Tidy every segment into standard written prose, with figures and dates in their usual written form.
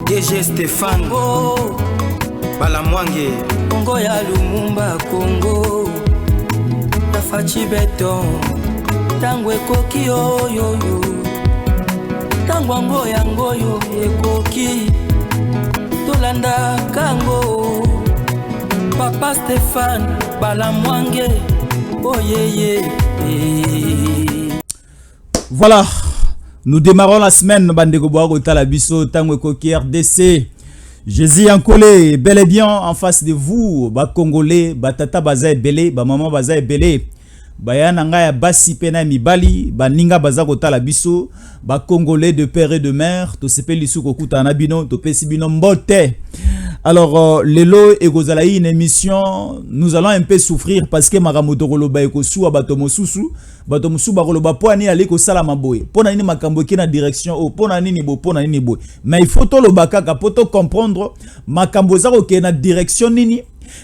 DG Stéphane Balamwange Congo ya Lumumba Congo Tafachi Beton Tango ekoki oyo Tango ango yango yo ekoki Tolanda kango Papa Stéphane Balamwange Oh yeah. Voilà, nous démarrons la semaine Bandeko Boago Talabiso Tango Koki RDC. Jésus en collé, bel et bien en face de vous, ba Congolais, ba tata baza belé, ba maman baza belé. Bayana ngaya basi pena mibali, ba ninga baza kotala biso, ba Congolais de père et de mère, to sepe lisu kokuta na bino, to pesi bino mbote. Alors, lelo et gozalaï une émission, nous allons un peu souffrir parce que maramoto koloba ekosu abatomo susu, batomo su bakoloba po ani ale ko sala maboye. Pona nini makambo ki na direction o, pona nini bo. Mais il faut to lobaka ka poto comprendre makambo za ko na direction nini.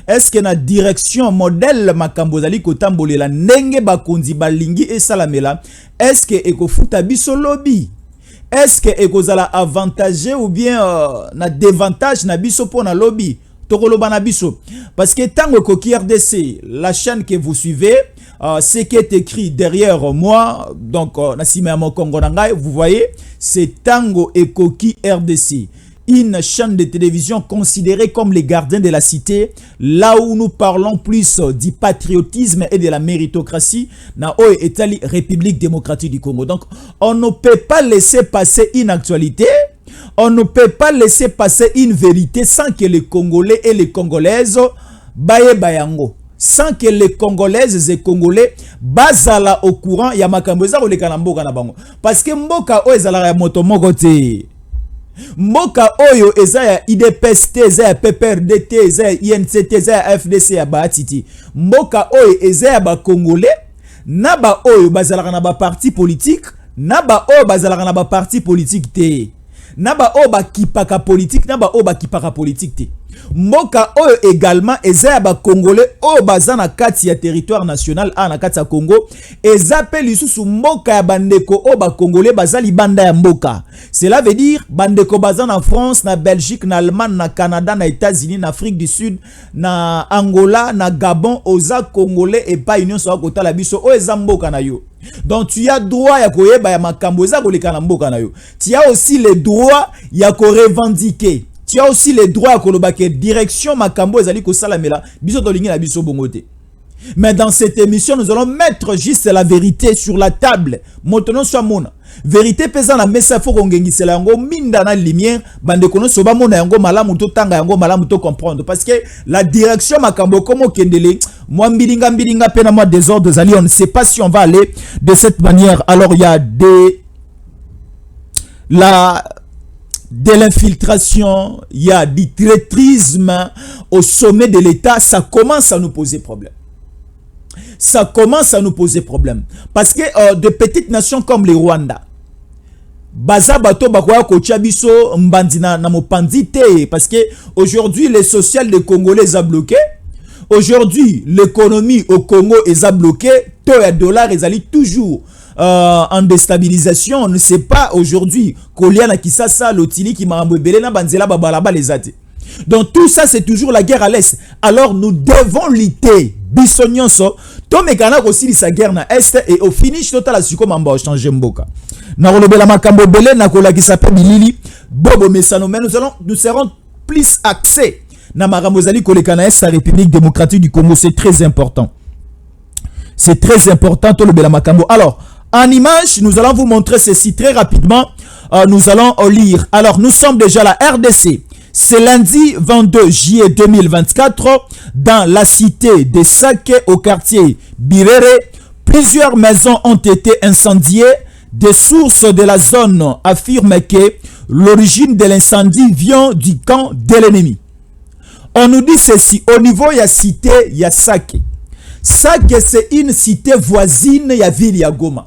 Est-ce que na direction modèle makambo zali ko tambolela ndenge bakonzi balingi e salamela? Est-ce que ekofuta biso lobby? Est-ce que ekozala avantagé ou bien na dévantage na biso pour na lobby tokoloba na biso parce que tango koki RDC la chaîne que vous suivez ce qui est écrit derrière moi donc na sima mo Congo nangai vous voyez c'est Tango et Koki RDC, une chaîne de télévision considérée comme les gardiens de la cité, là où nous parlons plus du patriotisme et de la méritocratie, na Etali République démocratique du Congo. Donc, on ne peut pas laisser passer une actualité, on ne peut pas laisser passer une vérité sans que les Congolais et les Congolaises baye bayango. Sans que les Congolaises et Congolais bazala au courant ya makambo za koleka na mboka na bango. Parce que mboka o ezala ya moto moko te. Mboka oyo eza ya IDPST, eza ya PPRDT, eza ya INCT, eza ya FDC ya Baatiti. Mboka oyo eza ya ba Congolais, na ba oyo bazalaka na ba parti politique, na ba oyo bazalaka na ba parti politique te. Na ba oyo ba kipaka politique, na ba oyo ba kipaka politique te. Mboka oyo également eza ya ba Congolais oyo baza na kati ya territoire national na kati ya Congo, eza pe lisusu mboka ya bandeko oyo ba Congolais baza libanda ya mboka. Cela veut dire bandeko baza na France, na Belgique, na Allemagne, na Canada, na États-Unis, na Afrique du Sud, na Angola, na Gabon, oza Congolais et pas union so kota la biso oyo eza mboka na yo. Donc tu as droit ya koyeba ya makambo eza koleka na mboka na yo. Tu as aussi le droit ya ko revendiquer. Tu as aussi le droit à kolobake direction makambo ezali ko salamela biso to lingi na biso bongote. Mais dans cette émission nous allons mettre juste la vérité sur la table. Motono soit mona. Vérité pesa na mesa fo kongengisela yango minda na lumière bande kono soba mona yango malamu to tanga yango malamu to comprendre parce que la direction makambo comme kendele moi mbilinga pena moi désordre zali on ne sait pas si on va aller de cette manière. Alors il y a de l'infiltration, il y a du traîtrisme au sommet de l'État, ça commence à nous poser problème. Ça commence à nous poser problème. Parce que de petites nations comme les Rwanda, baza bato bakoya ko chabiso mbandina na mopandi te parce que aujourd'hui le social des Congolais a bloqué. Aujourd'hui, l'économie au Congo est bloquée. Taux et dollar ezali toujours en déstabilisation. On ne sait pas aujourd'hui Koliana Kisasa Lotili qui m'a embelé na banzela babalaba les ate. Donc tout ça c'est toujours la guerre à l'est. Alors nous devons lutter. Bisonyonso to mekana ko sili sa guerre na est et au finish total la suko mamba changer mboka. Na rolobela makambo belé na kola ki s'appelle Bilili Bobo Mesano mais nous serons plus axés na maramozali kolekana est la République démocratique du Congo, c'est très important. C'est très important to lobela makambo. Alors en image, nous allons vous montrer ceci très rapidement. Nous allons lire. Alors, nous sommes déjà à la RDC. C'est lundi 22 juillet 2024 dans la cité de Sake au quartier Birere. Plusieurs maisons ont été incendiées. Des sources de la zone affirment que l'origine de l'incendie vient du camp de l'ennemi. On nous dit ceci. Au niveau de la cité, il y a Sake. Sake, c'est une cité voisine de la ville de Goma.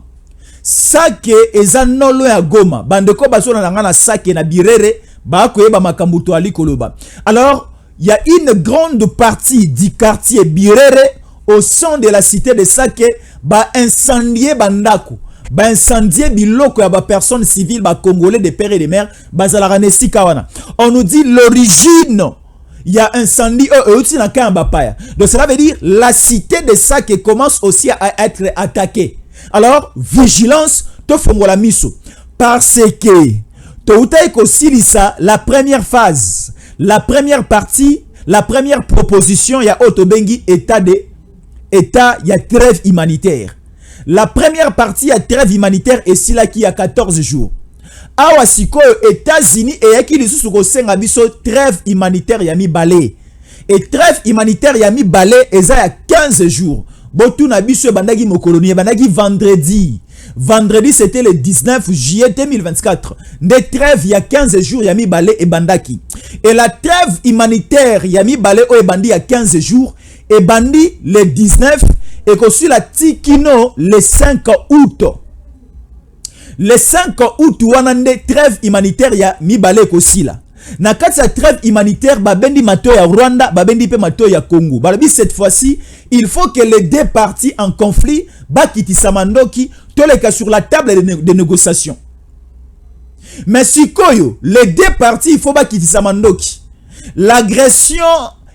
Sake eza nolo ya Goma. Bandeko baso na ngana Sake na Birere ba koyeba makambo to ali koloba. Alors, il y a une grande partie du quartier Birere au sein de la cité de Sake ba incendier bandako. ba incendier biloko ya ba personnes civiles, ba congolais de père et de mère, bazala nesi kawana. On nous dit l'origine, il y a incendie aussi na kamba paya. Donc cela veut dire la cité de Sake commence aussi à être attaquée. Alors vigilance to fongola miso parce que touta ekosilisa la première phase, la première partie, la première proposition ya otobengi état ya trêve humanitaire. La première partie ya trêve humanitaire est sila qui a 14 jours. Awa sikoyo États-Unis et yaki lisusu ko senga biso trêve humanitaire ya mi balé. Et trêve humanitaire ya mi balé eza ya 15 jours. Botu na biso bandaki mokolonie bandaki vendredi. Vendredi c'était le 19 juillet 2024. Des trêves il y a 15 jours yami balé et bandaki. Et la trêve humanitaire yami balé o e bandi il y a 15 jours et bandi le 19 et que sur la tikino le 5 août. Le 5 août wanande trêve humanitaire ya mi balé kosi la. Na kati ya trêve humanitaire babendi mato ya Rwanda, babendi pe mato ya Congo. Balobi cette fois-ci, il faut que les deux parties en conflit bakiti samandoki toleka sur la table de négociation. Mais sikoyo, les deux parties il faut bakiti samandoki. L'agression,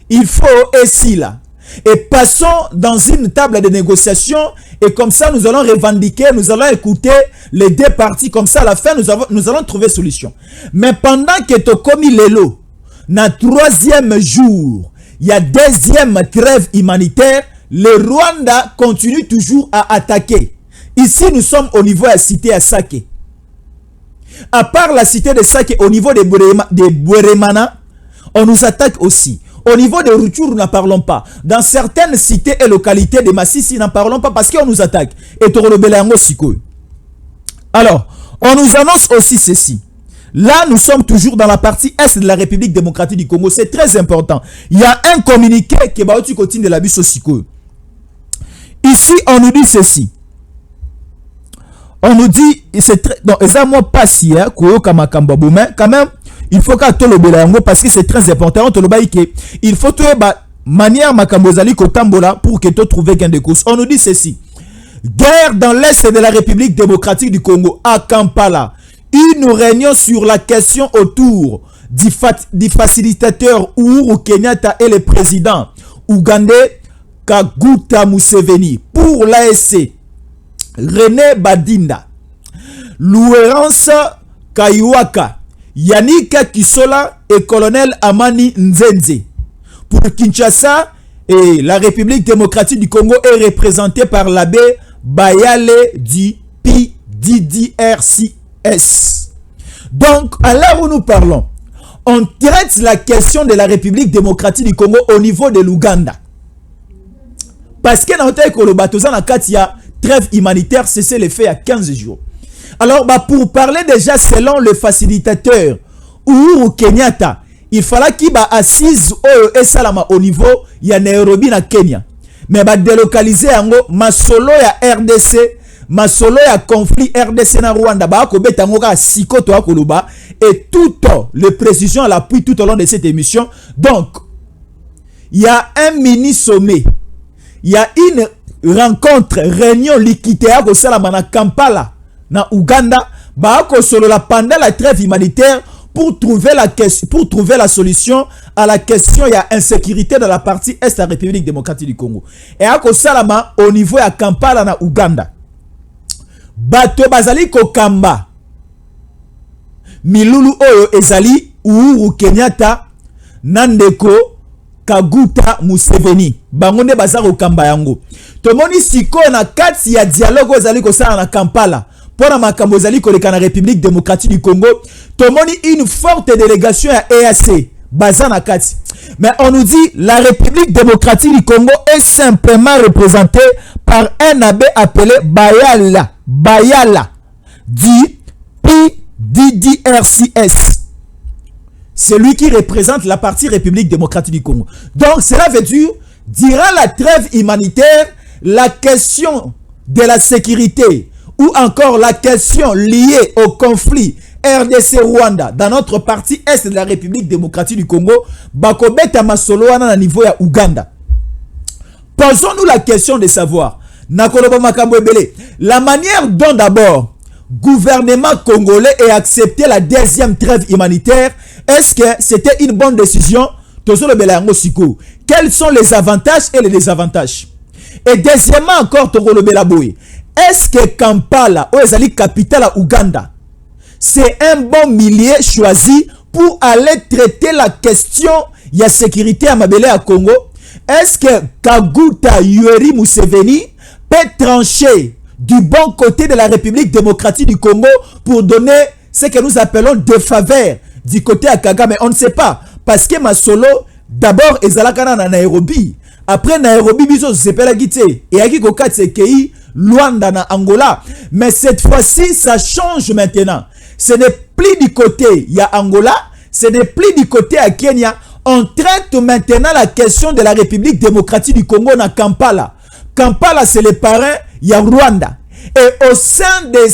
il faut ici là. Et passons dans une table de négociation et comme ça nous allons revendiquer, nous allons écouter les deux parties, comme ça à la fin nous allons trouver solution. Mais pendant que tu as commis l'élo, na troisième jour, il y a deuxième trêve humanitaire, le Rwanda continue toujours à attaquer. Ici nous sommes au niveau de la cité à Sake. À part la cité de Sake, au niveau de Bweremana, on nous attaque aussi. Au niveau de Rutshuru, n'en parlons pas. Dans certaines cités et localités de Massissi, n'en parlons pas parce qu'on nous attaque. Et Torolobelango Siko. Alors, on nous annonce aussi ceci. Là, nous sommes toujours dans la partie est de la République démocratique du Congo. C'est très important. Il y a un communiqué qui est battu côté de la Bisso Siko. Ici, on nous dit ceci. On nous dit, c'est très, donc, exactement pas si, hein, mais quand même, il faut qu'à tout le bélango parce que c'est très important. Il faut trouver manière makambozali kotambola pour que tu trouves gain de cause. On nous dit ceci. Guerre dans l'est de la République démocratique du Congo à Kampala. Une réunion sur la question autour du facilitateur Uhuru Kenyatta et le président ougandais Kaguta Museveni pour l'ASC. René Badinda, Louérance Kaiwaka, Yannika Kisola et colonel Amani Nzenze. Pour Kinshasa, et la République démocratique du Congo est représentée par l'abbé Bayale du PDDRCS. Donc, à l'heure où nous parlons, on traite la question de la République démocratique du Congo au niveau de l'Ouganda. Parce que dans le bateau, Katia, trêve humanitaire, cessez les faits il y a 15 jours. Alors, pour parler déjà selon le facilitateur Uhuru Kenyatta, il fallait qu'il soit assise au niveau de Nairobi na Kenya. Mais délocaliser yango masolo ya RDC, masolo ya conflit RDC na Rwanda, et tout le précision à l'appui tout au long de cette émission. Donc, il y a un mini sommet. Il y a une rencontre, réunion liquidaire au Salamana Kampala, na Ouganda, pendant la trêve humanitaire pour trouver la solution à la question il y a insécurité dans la partie est de la République démocratique du Congo. Et à Salama au niveau de Kampala na Ouganda. Bato bazali kokamba. Milulu oyo ezali Uhuru Kenyatta Nandeko Kaguta Museveni. Bangonde bazaro kamba yango. Tomoni siko na kati ya dialogue ezali kosala na Kampala. Pour la makambo ezali koleka na République démocratique du Congo. Tomoni une forte délégation à EAC. Bazana kati. Mais on nous dit la République démocratique du Congo est simplement représentée par un abbé appelé Bayala. Bayala. Dit PDDRCS. C'est lui qui représente la partie République démocratique du Congo. Donc, cela veut dire, durant la trêve humanitaire, la question de la sécurité ou encore la question liée au conflit RDC-Rwanda dans notre partie est de la République démocratique du Congo, bakobeta masolo wana na niveau ya Ouganda. Posons-nous la question de savoir, nakoloba makambo ebele. La manière dont d'abord gouvernement congolais ait accepté la deuxième trêve humanitaire, est-ce que c'était une bonne décision? Quels sont les avantages et les désavantages? Et deuxièmement encore, est-ce que Kampala, ou est capitale à Ouganda, c'est un bon milieu choisi pour aller traiter la question de la sécurité à Mabele à Congo? Est-ce que Kaguta Yoweri Museveni peut trancher du bon côté de la République démocratique du Congo pour donner ce que nous appelons des faveurs du côté à Kagame? On ne sait pas. Parce que Masolo, d'abord, ezalaka na Nairobi. Après Nairobi, biso sepela gite. Et aki kokat sekei, Luanda na Angola. Mais cette fois-ci, ça change maintenant. Ce n'est plus du côté ya Angola, ce n'est plus du côté à Kenya. On traite maintenant la question de la République démocratique du Congo na Kampala. Kampala, c'est le parrain ya Rwanda. Et au sein de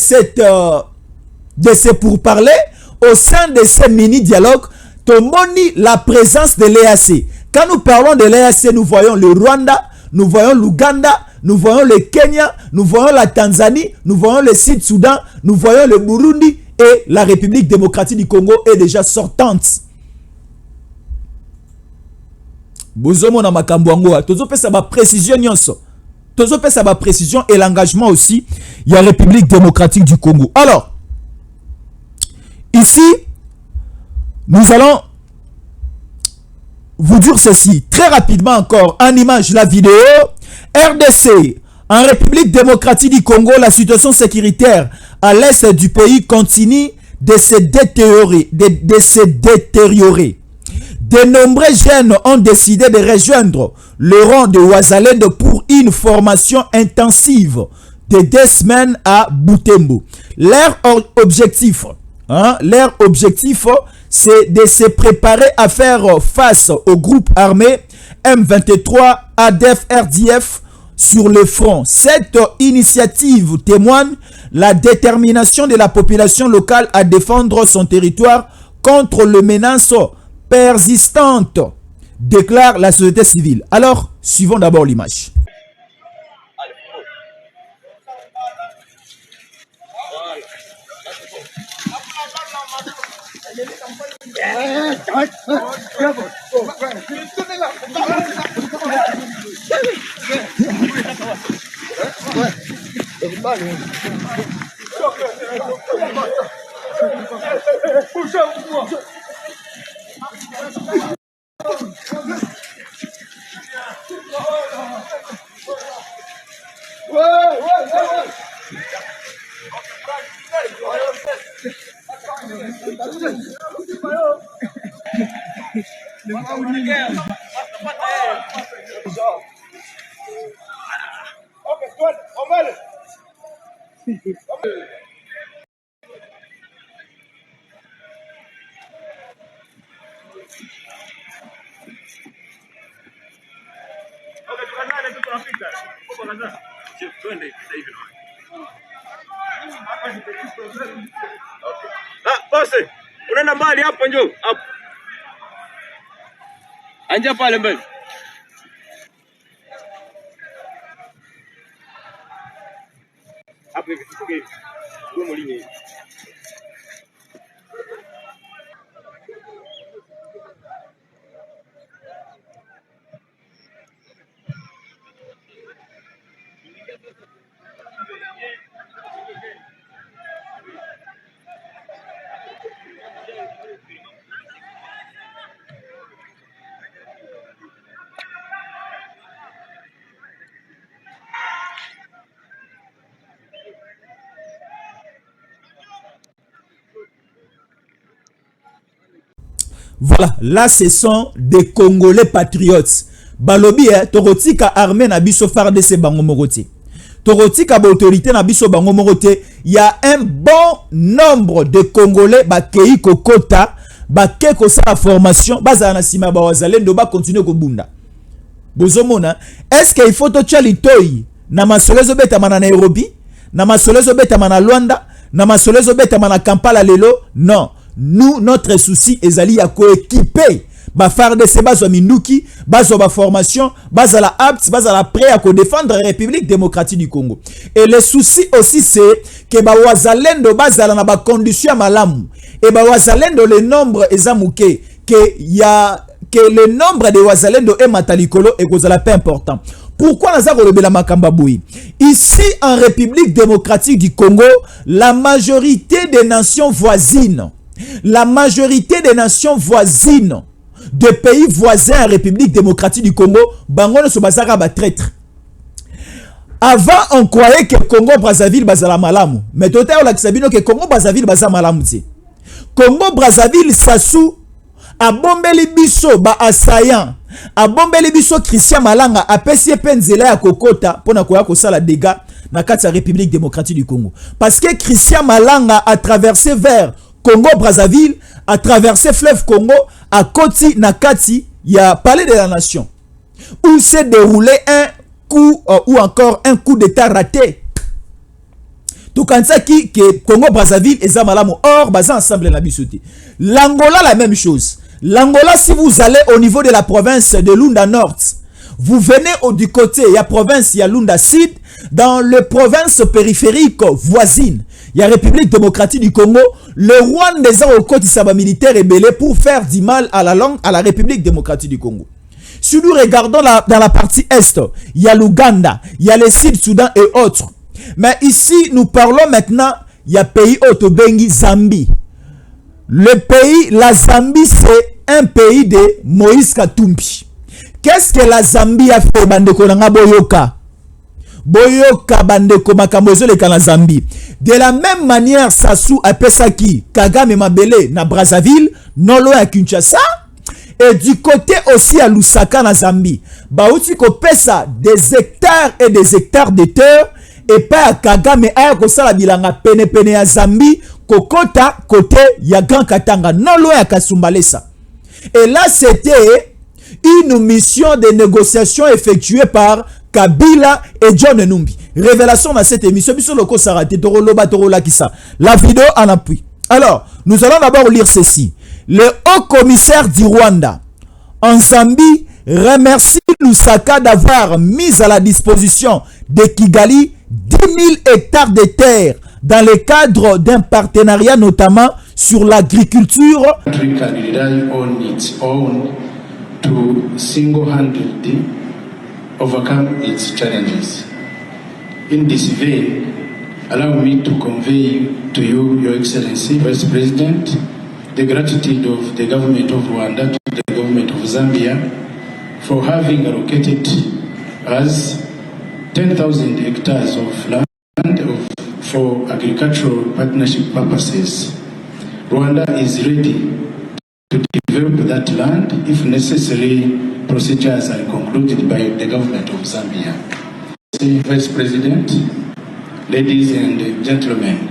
ces pourparlers, au sein de ces mini-dialogues, Tomoni la présence de l'EAC. Quand nous parlons de l'EAC, nous voyons le Rwanda, nous voyons l'Ouganda, nous voyons le Kenya, nous voyons la Tanzanie, nous voyons le Sud-Soudan, nous voyons le Burundi et la République démocratique du Congo est déjà sortante. Bozomo na makambo angoa. Tozo pesa ba précision nyonso. Tozo pesa ba précision et l'engagement aussi. Il y a la République démocratique du Congo. Alors, ici, nous allons vous dire ceci très rapidement encore en image la vidéo. RDC, en République démocratique du Congo, la situation sécuritaire à l'est du pays continue de se détériorer. De nombreux jeunes ont décidé de rejoindre le rang de Ouazalendo pour une formation intensive de 2 semaines à Butembo. Leur objectif, c'est de se préparer à faire face au groupe armé M23 ADF RDF sur le front. Cette initiative témoigne la détermination de la population locale à défendre son territoire contre les menaces persistantes, déclare la société civile. Alors, suivons d'abord l'image. Bose, unaenda mbali hapo, njoo hapo. Anja pale mbele. Hapo hivi tukuge hivi. Kwa mlinyi hivi. Voilà, là ce sont des Congolais patriotes. Balobi, Torotika armée na biso FARDC bango morote. Torotika ba autorité na biso bango morote. Il y a un bon nombre de Congolais bakei kokota, bake ko sa formation, bazana sima ba wazalendo ba continuer ko bunda. Bozomona, est-ce qu'il faut to tchalitoy na masolezo beta mana Nairobi, na masolezo beta mana Luanda, na masolezo beta mana Kampala lelo? Non. Nous, notre souci est à coéquiper ba FARDC bazo minduki bazo ba formation bazo la apte bazo la prêt à défendre la République démocratique du Congo. Et le souci aussi c'est que ba wazalendo bazo la na ba condition malamu et ba wazalendo le nombre ezamouké que le nombre de wazalendo et matalikolo est kozala peu important. Pourquoi nous avons le makamba boui? Ici en République démocratique du Congo, la majorité des nations voisines, de pays voisins en République démocratique du Congo, bango ne se basara ba traître. Avant on croyait que Congo Brazzaville bazala malamu, mais total on sabino que Congo Brazzaville bazala malamu ti. Congo Brazzaville Sassou a bombeli biso ba assaillant. A bombeli biso Christian Malanga a pesi penzela ya kokota pona koya ko sala dégâts na kati ya République démocratique du Congo. Parce que Christian Malanga a traversé vers Congo Brazzaville, a traversé fleuve Congo, a koti na kati ya palais de la nation où s'est déroulé un coup ou encore un coup d'état raté. Tout comme ça qui que Congo Brazzaville et Zamalamu or baza ensemble na bisoté. L'Angola la même chose. L'Angola, si vous allez au niveau de la province de Lunda Nord, vous venez du côté, il y a province, il y a Lunda Sud, dans les provinces périphériques voisines, il y a République démocratique du Congo, le Rwanda des au côté militaire rébellé pour faire du mal à la République démocratique du Congo. Si nous regardons dans la partie Est, il y a l'Ouganda, il y a le Sud-Soudan et autres. Mais ici, nous parlons maintenant, il y a pays Otobengi, Zambie. Le pays, la Zambie, c'est un pays de Moïse Katumbi. Qu'est-ce que la Zambie a fait, bandeko nanga boyoka? Boyoka bandeko makambozo le kana Zambie. De la même manière, Sassou a pesaki Kagame Mabele na Brazzaville, nolo à Kinshasa, et du côté aussi à Lusaka na Zambie. Baouti ko pesa des hectares et des hectares de terre et pas à Kagame aya ko sala bilanga pene pene ya Zambie. Kokota côté ya Grand Katanga non loin à Kasumbalesa. Et là c'était une mission de négociation effectuée par Kabila et John Numbi. Révélation dans cette émission biso loko sarate toroloba torola kisa. La vidéo en appui. Alors, nous allons d'abord lire ceci. Le haut commissaire du Rwanda en Zambie remercie Lusaka d'avoir mis à la disposition de Kigali 10 000 hectares de terre dans le cadre d'un partenariat notamment sur l'agriculture. The country can rely on its own to single-handedly overcome its challenges. In this vein, allow me to convey to you, Your Excellency, Vice President, the gratitude of the government of Rwanda to the government of Zambia for having allocated us 10,000 hectares of land for agricultural partnership purposes. Rwanda is ready to develop that land if necessary procedures are concluded by the government of Zambia. Vice President, ladies and gentlemen,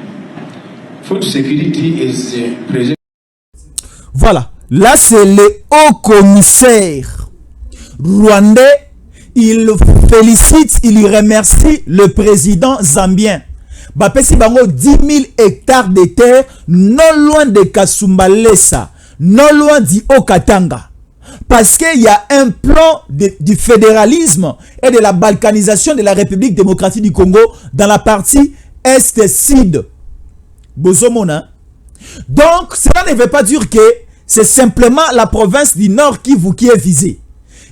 food security is present. Voilà, là c'est le haut commissaire rwandais. Il félicite, il remercie le président zambien. Bapesi bango 10 000 hectares de terre non loin de Kasumbalesa, non loin du Haut-Katanga. Parce qu'il y a un plan du fédéralisme et de la balkanisation de la République démocratique du Congo dans la partie Est-Sud. Bozomona. Donc, cela ne veut pas dire que c'est simplement la province du Nord qui est visée.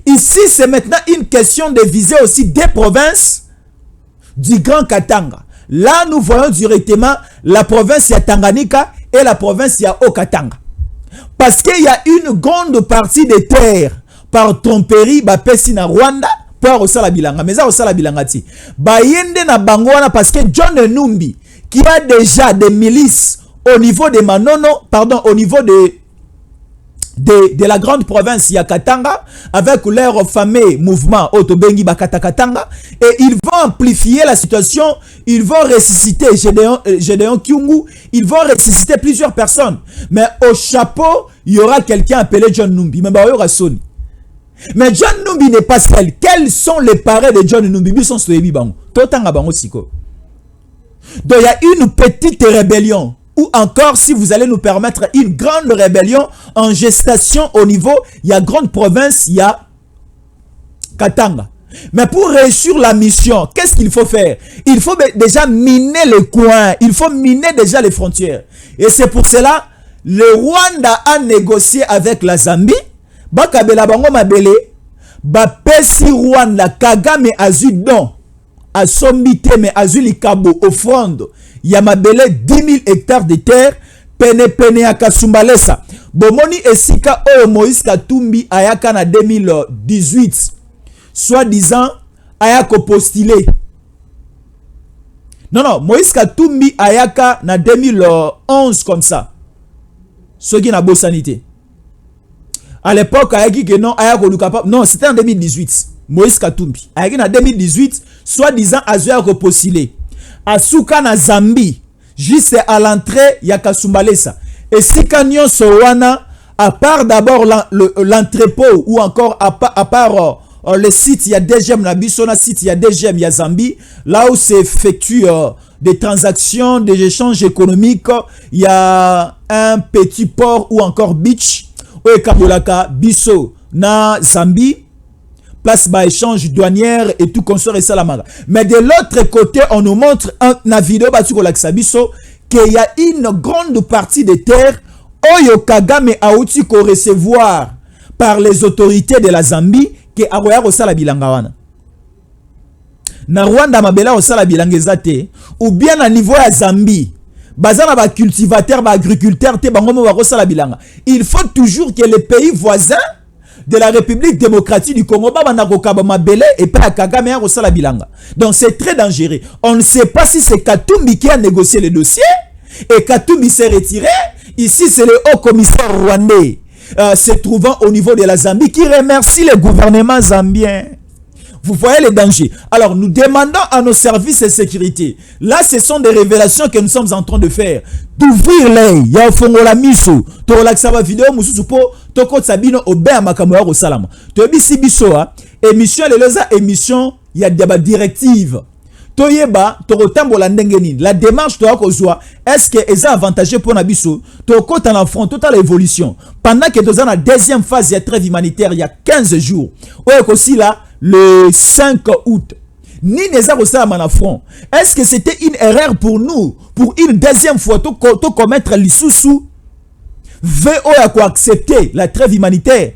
Ici, c'est maintenant une question de viser aussi des provinces du Grand Katanga. Là, nous voyons directement la province de Tanganyika et la province de Haut-Katanga. Parce qu'il y a une grande partie des terres par tromperie, bapesi na Rwanda, pour osala bilanga. Mais ça, osala bilanga ti. Bayende na bangwana parce que John Numbi, qui a déjà des milices au niveau de Manono, pardon, au niveau de la grande province Yakatanga, avec leur fameux mouvement Otobengi Bakata Katanga, et ils vont amplifier la situation, ils vont ressusciter Gédéon Kyungu, ils vont ressusciter plusieurs personnes. Mais au chapeau, il y aura quelqu'un appelé John Numbi. Mais John Numbi n'est pas seul. Quels sont les parents de John Numbi? Donc il y a une petite rébellion ou encore si vous allez nous permettre une grande rébellion en gestation au niveau, il y a grande province, il y a Katanga. Mais pour réussir la mission, qu'est-ce qu'il faut faire? Il faut déjà miner le coin, il faut miner déjà les frontières. Et c'est pour cela, le Rwanda a négocié avec la Zambie, bakabela bango mabele, bapesi Rwanda, Kagame azu don, a sommité mais azu likabo offrande, yamabele 10 000 hectares de terre, pene ya Kasumbalesa. Bomoni esika oyo Moïse Katumbi ayaka na 2018. Soi-disant, ayako postulé. Non, Moïse Katumbi ayaka na 2011 comme ça. Ce qui n'a pas sanité. À l'époque, ayaki que non, ayako lukapa. Non, c'était en 2018. Moïse Katumbi. Ayaki na 2018, soi-disant, ayako postulé. Asuka na Zambie, juste à l'entrée, ya Kasumbalesa. Et si kanyon sowana, à part d'abord l'entrepôt, ou encore à part le site, il y a DGM, la site, il y a DGM, il y a Zambie, là où s'effectuent des transactions, des échanges économiques, il y a un petit port ou encore beach, où Kabolaka, Bisso, na Zambie, place bas échange douanière et tout consort et salamara. Mais de l'autre côté, on nous montre dans vidéo qu'il y a une grande partie des terres Oyo Kagame a outi ko recevoir par les autorités de la Zambie que aroya ko sala bilanga wana. Na Rwanda mabela ko sala bilanga ezate ou bien à niveau ya Zambie. Bazana ba cultivateur ba agriculteur te bango mo ba ko sala bilanga. Il faut toujours que les pays voisins de la République démocratique du Congo bana ko kaba mabele et pas Kagame a ko sala bilanga. Donc c'est très dangereux. On ne sait pas si c'est Katumbi qui a négocié le dossier et Katumbi s'est retiré. Ici, c'est le haut commissaire rwandais se trouvant au niveau de la Zambie qui remercie le gouvernement zambien. Vous voyez les dangers. Alors, nous demandons à nos services de sécurité. Là, ce sont des révélations que nous sommes en train de faire. D'ouvrir l'œil. Il y a au fond la miso. Tu relaxes la vidéo. Tu as sabino au bain à makamouar au salam. Tu as bisi biso. Émission, les émissions, il y a des directives. Toyeba, torotambola ndengeni. La démarche doit kozwa. Est-ce que est avantageux pour Nabiso? Toko en affront totale évolution. Pendant que tu dans la deuxième phase, il y a trêve humanitaire, il y a 15 jours. Aussi là, le 5 août. Ni neza kosa man affront. Est-ce que c'était une erreur pour nous? Pour une deuxième fois, to commettre l'issoussou? VO a quoi accepter la trêve humanitaire?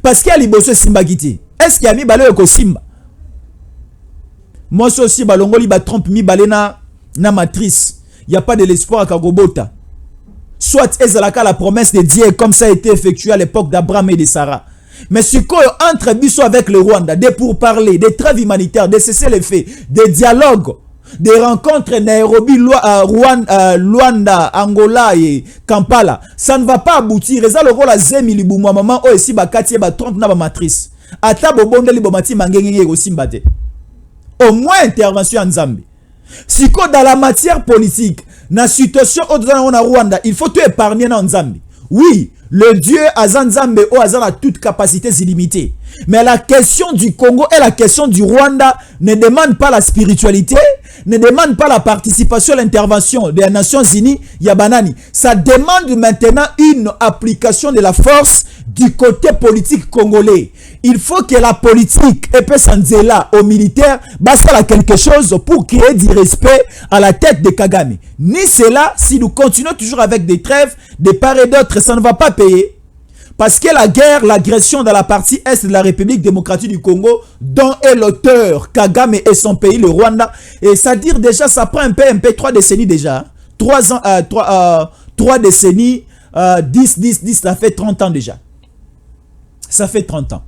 Parce qu'il y a l'Iboso Simbagiti. Est-ce qu'il y a mis balo ko Simba? Moi aussi, balongoli ba trompe mi balena na matrice. Il n'y a pas de l'espoir à Kagobota. Soit ezalaka la promesse de Dieu comme ça a été effectué à l'époque d'Abraham et de Sarah. Mais ce qu'on entre biso avec le Rwanda, des pourparlers, des trêves humanitaires, des cessez-le-feu, des dialogues, des rencontres Nairobi, Luanda, Angola et Kampala, ça ne va pas aboutir. Eza le rôle à Zemi Bouma maman o ici ba katie ba trompe na ba matrice. Ata bobonde li bomati mangengenge ko simbate. Au moins intervention en Zambie. Si dans la matière politique, dans la situation au Rwanda, il faut tout épargner en Zambie. Oui, le Dieu Azan Zambé ou Azan a toutes capacités illimitées. Mais la question du Congo et la question du Rwanda ne demande pas la spiritualité, ne demande pas la participation à l'intervention des Nations Unies, Yabanani. Ça demande maintenant une application de la force du côté politique congolais. Il faut que la politique et là aux militaires basta quelque chose pour créer du respect à la tête de Kagame. Ni cela, si nous continuons toujours avec des trêves, de part et d'autre, ça ne va pas payer. Parce que la guerre, l'agression dans la partie est de la République démocratique du Congo, dont est l'auteur Kagame et son pays, le Rwanda. Et ça dire déjà, ça prend un peu 3 décennies déjà. 3 décennies, 10, ça fait 30 ans déjà. Ça fait 30 ans.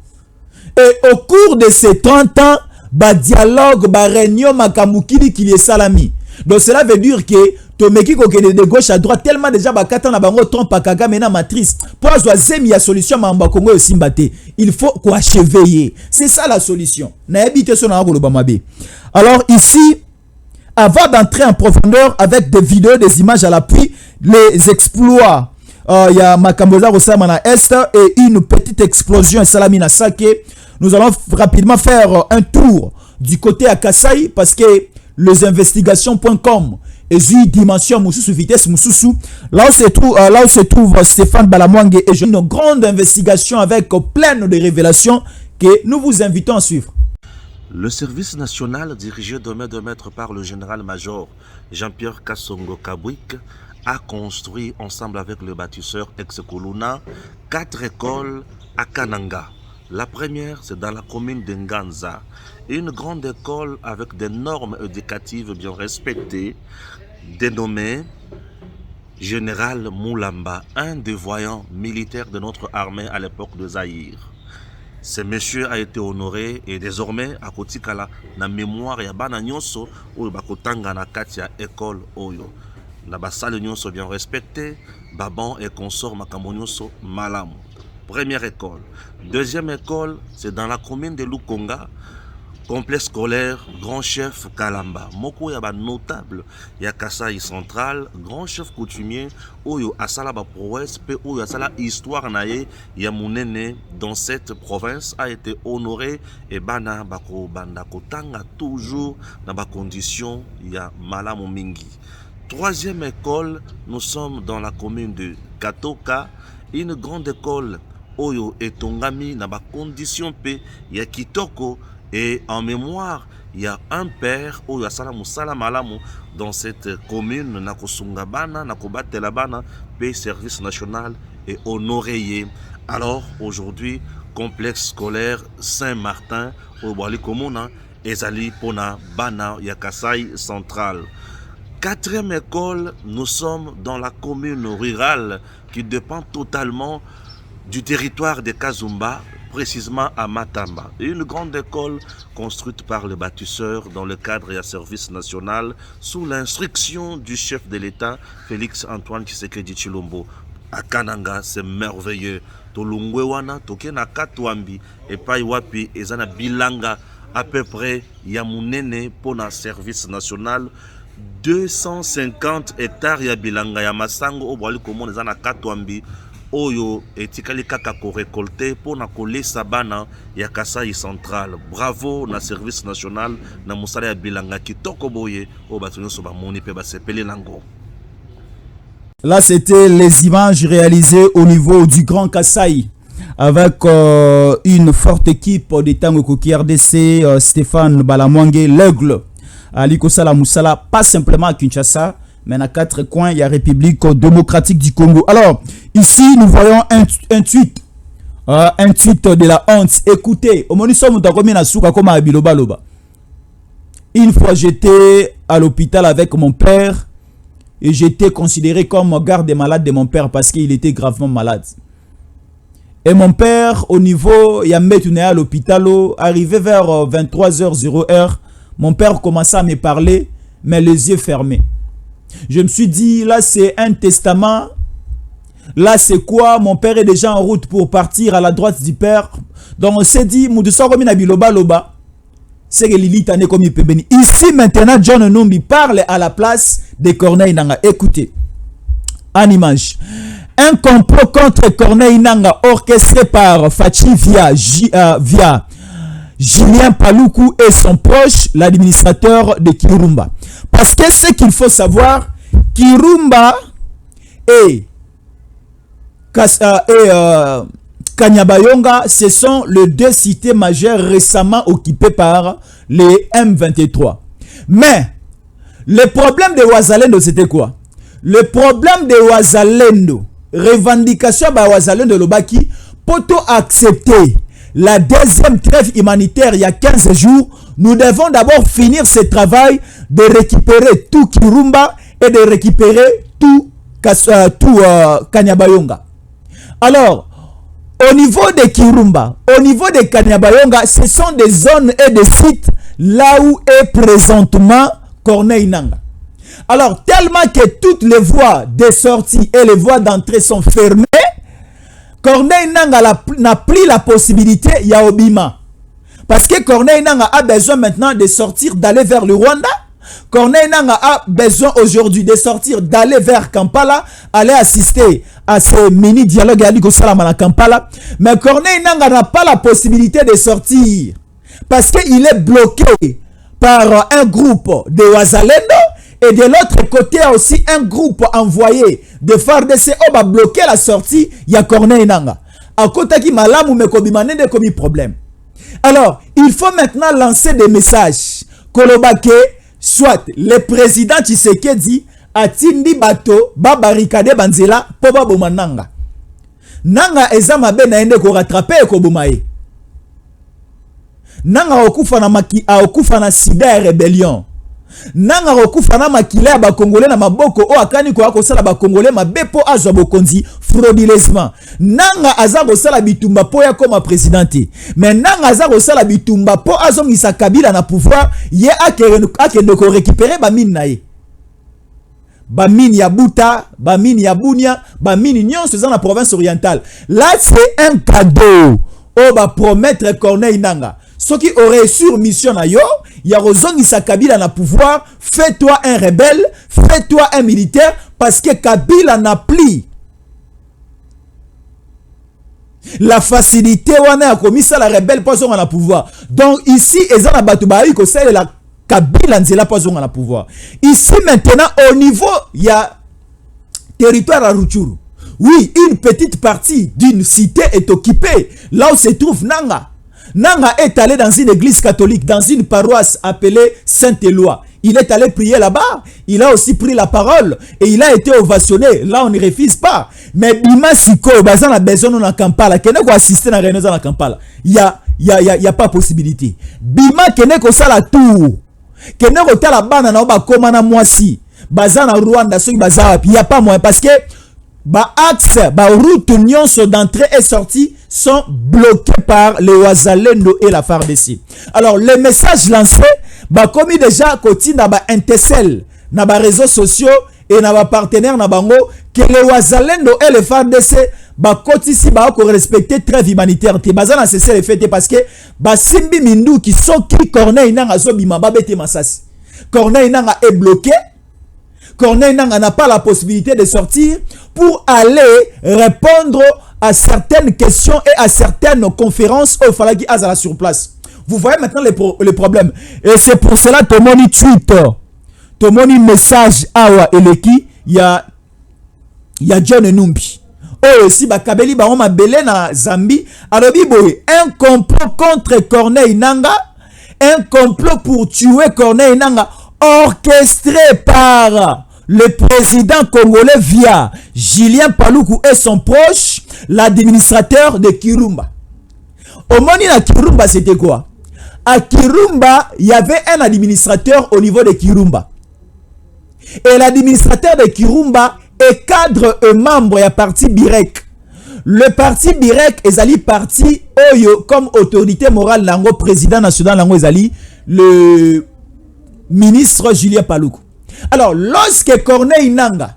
Et au cours de ces 30 ans, dialogue, réunion, makamukili, qu'il y ait salami. Donc cela veut dire que Tomeki kokende de gauche à droite tellement déjà bakata na bango trompe Kagame na matrice pour azemi ya solution mamba Congo simbate. Il faut quoi achever. C'est ça la solution. Na habite son na koloba mabe. Alors ici, avant d'entrer en profondeur avec des vidéos, des images à l'appui, les exploits, il y a Makamboza Rosamana Est et une petite explosion Salamina Sake. Nous allons rapidement faire un tour du côté à Kasaï parce que les investigations.com une dimension mususu, vitesse mususu. Là où se trouve Stéphane Balamwangue, et une grande investigation avec plein de révélations que nous vous invitons à suivre. Le service national dirigé de main de maître par le général-major Jean-Pierre Kassongo Kabwik a construit ensemble avec le bâtisseur Ex-Kuluna 4 écoles à Kananga. La première, c'est dans la commune de Nganza, une grande école avec des normes éducatives bien respectées, dénommée Général Moulamba, un des voyants militaires de notre armée à l'époque de Zaïre. Ce monsieur a été honoré et désormais à Kotikala na mémoire ya bana nyonso ou bakotanga na katia école oyo. Na basale nyonso bien respecté, baban et consort makambo nyonso malamu. Première école. Deuxième école, c'est dans la commune de Lukonga, complexe scolaire Grand Chef Kalamba. Moko ya ba notable ya Kasai Central, grand chef coutumier oyo asala ba prouesse pe oyo asala histoire na ye ya munene dans cette province a été honoré et bana bako banda kotanga toujours dans ba condition ya malamu mingi. Troisième école, nous sommes dans la commune de Katoka, une grande école oyo etongami na ba condition pe ya kitoko. Et en mémoire, il y a un père oyo asala musala malamu dans cette commune na kosungabana na kobatelabana pe service national et honoré. Alors aujourd'hui, complexe scolaire Saint-Martin au Boali Komona ezali pona bana ya Kasai Central. Quatrième école, nous sommes dans la commune rurale qui dépend totalement du territoire de Kazumba, précisément à Matamba. Une grande école construite par le bâtisseur dans le cadre et à service national sous l'instruction du chef de l'État, Félix Antoine Tshisekedi Tshilombo. À Kananga, c'est merveilleux. Tolungwewana, Tokena Katwambi, et Paiwapi, et Zana Bilanga, à peu près, Yamunene, pour un service national. 250 hectares ya Bilanga, ya Masango, au Boali Komon, Zana Katwambi, oyo etikali kaka ko récolter pour na kolesa bana ya Kasai Central. Bravo na service national na musala ya Bilanga kitoko boye o batunyo so ba moni pe ba sepeli nango. Là, c'était les images réalisées au niveau du Grand Kasaï avec une forte équipe de Tango Koki RDC, Stéphane Balamwangue, l'aigle, Aliko Sala Moussala, pas simplement à Kinshasa, mais à 4 coins, il y a République démocratique du Congo. Alors, ici, nous voyons un tweet de la honte. Écoutez, une fois, j'étais à l'hôpital avec mon père et j'étais considéré comme garde malade de mon père parce qu'il était gravement malade. Et mon père, au niveau, il y a à l'hôpital, arrivé vers 23h00, mon père commençait à me parler, mais les yeux fermés. Je me suis dit, là c'est un testament. Là c'est quoi? Mon père est déjà en route pour partir à la droite du père. Donc on s'est dit, c'est que Lili Tane comme il peut bénir. Ici maintenant, John Numbi parle à la place de Corneille Nanga. Écoutez, en image. Un complot contre Corneille Nanga orchestré par Fachi via Julien Paluku et son proche, l'administrateur de Kirumba. Parce que ce qu'il faut savoir, Kirumba et Kanyabayonga, ce sont les deux cités majeures récemment occupées par les M23. Mais le problème de Ouazalendo, c'était quoi? Le problème de Ouazalendo, revendication de Ouazalendo Lobaki, poto accepter la deuxième trêve humanitaire il y a 15 jours, nous devons d'abord finir ce travail de récupérer tout Kirumba et de récupérer tout Kanyabayonga. Alors, au niveau de Kirumba, au niveau de Kanyabayonga, ce sont des zones et des sites là où est présentement Corneille Nanga. Alors, tellement que toutes les voies de sortie et les voies d'entrée sont fermées, Corneille Nanga n'a plus la possibilité, il y a Obima. Parce que Corneille Nanga a besoin maintenant de sortir, d'aller vers le Rwanda. Corneille Nanga a besoin aujourd'hui de sortir, d'aller vers Kampala, aller assister à ce mini-dialogue à Kampala. Mais Corneille Nanga n'a pas la possibilité de sortir parce qu'il est bloqué par un groupe de Ouazalendo Et de l'autre côté, il y a aussi un groupe envoyé de FARDC qui va bloquer la sortie. Il y a Corneille Nangaa. À côté qui malamu me kobimane de komi problème. Alors, il faut maintenant lancer des messages. Kolobake, soit le président Tshisekedi atindi bato ba barricade banzela po ba boma Nangaa. Nangaa eza mabe na ende ko rattraper ko bomaye. Nangaa okufa na sida rébellion. Nangaa okufa na makile ya ba Congolais na maboko o akani ko akosala ba Congolais mabepo azwa bokonzi frauduleusement. Nangaa aza kosala bitumba po ya koma présidente. Mais Nangaa aza kosala bitumba po azongisa Kabila na pouvoir ye akende ko récupérer ba mine na ye. Ba mine ya Buta, ba mine ya Bunia, ba mine nyonso dans la province orientale. Là c'est un cadeau. O ba promettre Corneille Nangaa. Ceux qui auraient sur mission na yo, ya rozongisa Kabila na pouvoir, fais-toi un rebelle, fais-toi un militaire, parce que Kabila n'a pris la facilité wana a commis ça la rebelle pas on a pouvoir. Donc ici ezana batu ba iko c'est la Kabila nzela pas on a pouvoir. Ici maintenant au niveau il y a territoire à Rutshuru. Oui, une petite partie d'une cité est occupée là où se trouve Nangaa. Nangaa est allé dans une église catholique, dans une paroisse appelée Saint-Éloi. Il est allé prier là-bas. Il a aussi pris la parole et il a été ovationné. Là, on ne refuse pas. Mais Bima Siko, Bazan a besoin de Kampala. Qui n'est assister à la dans Kampala. Il y a pas possibilité. Bima qui n'est que ça la tour. Qui n'est que la bande na ba komana mwasi. Bazan a Rwanda, il n'y a pas moyen parce que ba axe, ba route nyonso d'entrée et sortie sont bloqués par les Wazalendo et la FARDC. Alors le message lancé, ba comme déjà côté na ba intercell, na ba réseaux sociaux et na ba partenaires na bango que les Wazalendo et les FARDC ba côté si ba ko respecter trêve humanitaire te bazana cesser les fêtes parce que ba simbi mindu qui sont qui Corneille Nangaa zo bima ba bete masasi. Corneille Nangaa est bloqué. Corneille Nangaa n'a pas la possibilité de sortir pour aller répondre à certaines questions et à certaines conférences où il fallait qu'il aille sur place. Vous voyez maintenant les problèmes. Et c'est pour cela que mon tweet, mon message awa eleki, il y a John Numbi. Oh, si Bakabeli ba on m'a belé na Zambie, alors un complot contre Corneille Nangaa, un complot pour tuer Corneille Nangaa, orchestré par le président congolais via Julien Paluku et son proche, l'administrateur de Kirumba. Au moment de Kirumba, c'était quoi? À Kirumba, il y avait un administrateur au niveau de Kirumba. Et l'administrateur de Kirumba est cadre et membre du parti Birek. Le parti Birek est allé parti comme autorité morale, lango président national, lango ezali le ministre Julien Paluku. Alors, lorsque Corneille Nangaa